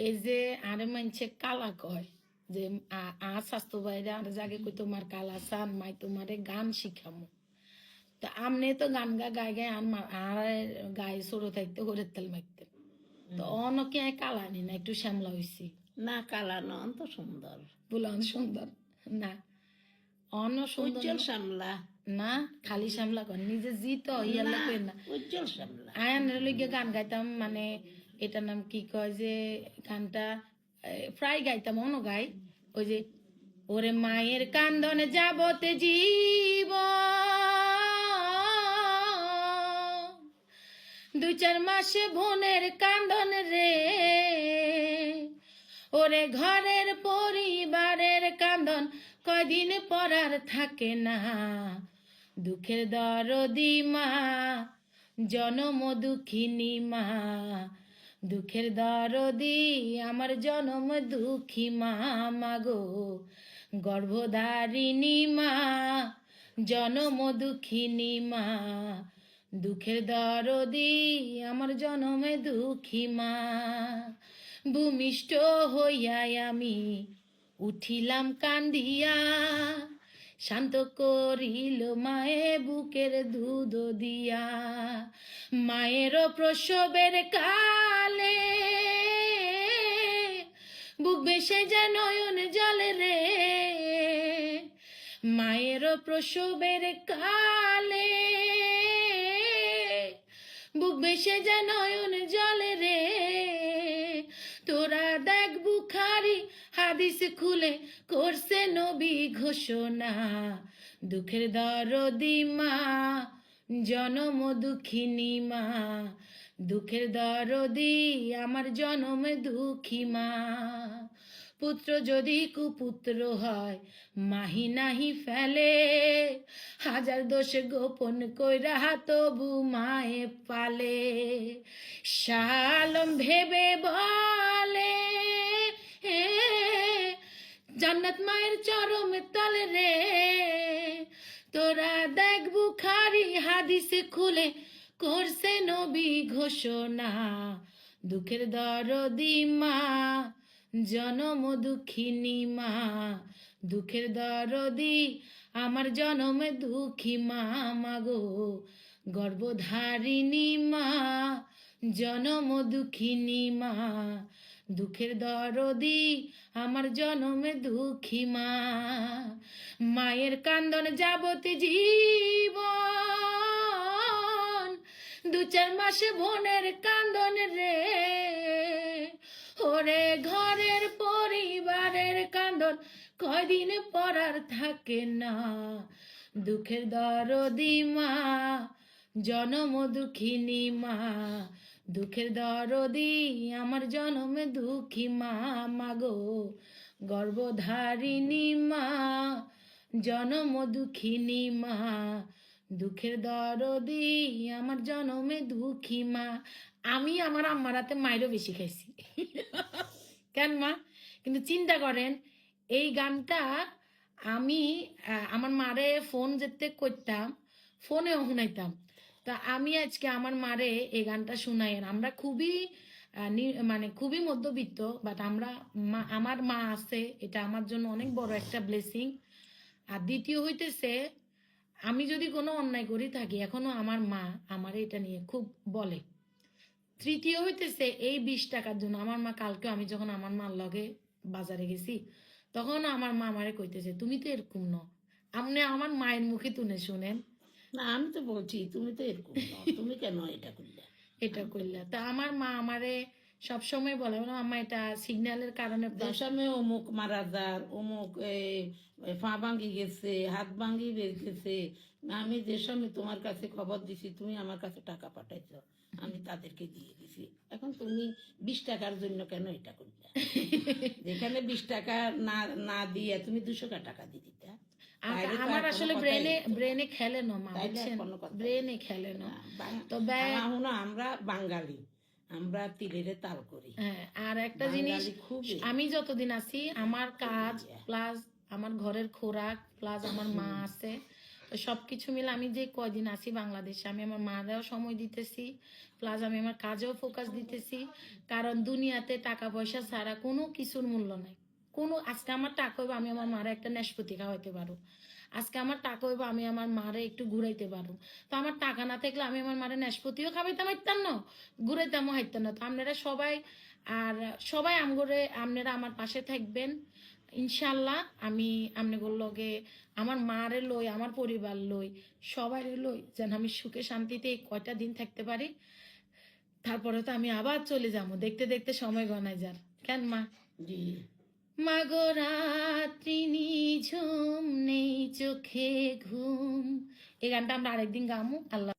এই যে আরে মানছে কালা কয় যে স্বাস্থ্য বাইরে আর জাগে কই তোমার কালা সান মাই তোমারে গান শিখামো। তা আমনে তো গান গায় গায় আর গায়ে ছোট থাকতে হরের তেল মারতেন, তো অনকে কালা নি না একটু শ্যামলা হয়েছি না কালা নন তো সুন্দর, বলুন সুন্দর না অন সুন্দর উজ্জ্বল শ্যামলা না, খালি শ্যামলা কর নিজে জিত ইয়ার না, লাগবে না। উজ্জ্বল শ্যামলা। আয়ানের লইগে গান গাইতাম, মানে এটার নাম কি কয় যে গানটা প্রায় গাইতাম, অন গাই ওই যে ওরে মায়ের কান্দনে যাবতে জীব 2-4 মাসে বোনের কান্দন রে, ওরে ঘরের পরিবারের কান্দন কয়দিন পর আর থাকে না, দুঃখের দরদি মা জনম দুঃখিনী মা, দুঃখের দরদি আমার জনম দুঃখী মা মাগো, গর্ভধারিণী মা জনম দুঃখিনী মা, দুঃখের দরদি আমার জনমে দুঃখী মা, ভূমিষ্ঠ হইয়াই আমি উঠিলাম কান্দিয়া, শান্ত করিল মায়ে বুকের দুধ দিয়া, মায়ের প্রসবের কালে বুক বেসে যায় নয়ন জলে রে, মায়ের প্রসবের কালে বুক বেসে যায় নয়ন জলে রে, তোরা দেখ বুখারি হাদিস খুলে করছে নবী ঘোষণা, দুঃখের দরদি মা জনম দুঃখিনী মা, দুঃখের দরদি আমার জনম দুঃখী মা, পুত্র যদি কুপুত্র হয় মাহি নাহি ফেলে, হাজার দোষ গোপন কইরা তবু মায়ে পালে, শালম ভেবে বলে জান্নাত মায়ের চরম তলে রে, তোরা দেখ বুখারি হাদিস খুলে করছে নবী ঘোষণা, দুঃখের দরদি মা জনম দুঃখিনী মা, দুঃখের দরদি আমার জনমে দুঃখী মা মাগো, গর্ভধারিণী মা জনম দুঃখিনী মা, দুঃখের দরদি আমার জনমে দুঃখী মা, মায়ের কান্দন যাবতে জীবন 2-4 মাসে বোনের কান্দন রে, ওরে ঘরের পরিবারের কান্দন কয়দিন পর আর থাকে না, দুঃখের দরদি মা জনম দুঃখিনী মা, দুঃখের দরদি আমার জনমে দুঃখী মা মাগো, গর্ভধারিণী মা জনম দুঃখিনী মা, দুঃখের দরদি আমার জনমে দুঃখী মা। আমি আমার আম্মার হাতে মায়েরও বেশি খাইছি কেন মা, কিন্তু চিন্তা করেন এই গানটা আমি আমার মারে ফোন যেতে করতাম, ফোনেও শুনাইতাম, তা আমি আজকে আমার মারে এই গানটা শুনাই। আমরা খুবই মানে খুবই মধ্যবিত্ত, বাট আমরা আমার মা আছে, এটা আমার জন্য অনেক বড় একটা ব্লেসিং। আর দ্বিতীয় হইতেছে আমি যদি কোনো অন্যায় করি থাকি এখনো আমার মা আমার এটা নিয়ে খুব বলে। তৃতীয় হইতেছে এই 20 টাকার জন্য আমার মা, কালকে আমি যখন আমার মার লগে বাজারে গেছি তখন আমার মা আমারে কইতেছে তুমি তো এরকম ন, আপনি আমার মায়ের মুখে তুলে শুনেন। না আমি তো বলছি তুমি তো এরকম নও, তুমি কেন এটা করলে এটা করলা। তা আমার মা আমারে সবসময় বলে আম্মা এটা সিগন্যালের কারণে দেশামে অমুক মারা যার, অমুক পা ভাঙ্গি গেছে, হাত ভাঙ্গি গেছে, আমি দেশামে তোমার কাছে খবর দিছি, তুমি আমার কাছে টাকা পাঠাইছ, আমি তাদেরকে দিয়ে দিছি, এখন তুমি 20 টাকার জন্য কেন এটা করলে? যেখানে 20 টাকা না না দিয়ে তুমি 200 টাকা দিয়ে দিতা। আমার আসলে ব্রেনে খেলে না মা, ব্রেনে খেলে না। তবে আমরা বাঙালি, আমরা তিলেরে তাল করি। আর একটা জিনিস, আমি যতদিন আছি আমার কাজ প্লাস আমার ঘরের খোরাক প্লাস আমার মা আছে, তো সব কিছু মিলে আমি যে কয়দিন আছি বাংলাদেশে আমি আমার মারাও সময় দিতেছি, প্লাস আমি আমার কাজেও ফোকাস দিতেছি। কারণ দুনিয়াতে টাকা পয়সা ছাড়া কোনো কিছুর মূল্য নাই। কোনো আজকে আমার টাকা হইব আমি আমার মারা একটা নাশপাতি খাওয়াইতে পারো, আজকে আমার টাকা হইব আমি আমার মারে একটু ঘুরাইতে পারো। তো আমার টাকা না থাকলে আমি আমার মারে নাশপাতিও খাওয়াইতাম হাইতাম না, ঘুরাইতামও হাইতাম না। তো আপনারা সবাই আর সবাই আমগরে আপনারা আমার পাশে থাকবেন ইনশাল্লাহ। আমি আপনাদের লগে আমার মারে লই, আমার পরিবার লই, সবাই লই যেন আমি সুখে শান্তিতে এই কয়টা দিন থাকতে পারি। তারপরে তো আমি আবার চলে যাবো, দেখতে দেখতে সময় গনায় যার কেন মা। জি মাগো রাত্রি নিঝুম নেই চোখে ঘুম, এই গানটা আমরা আরেকদিন গামু। আল্লাহ।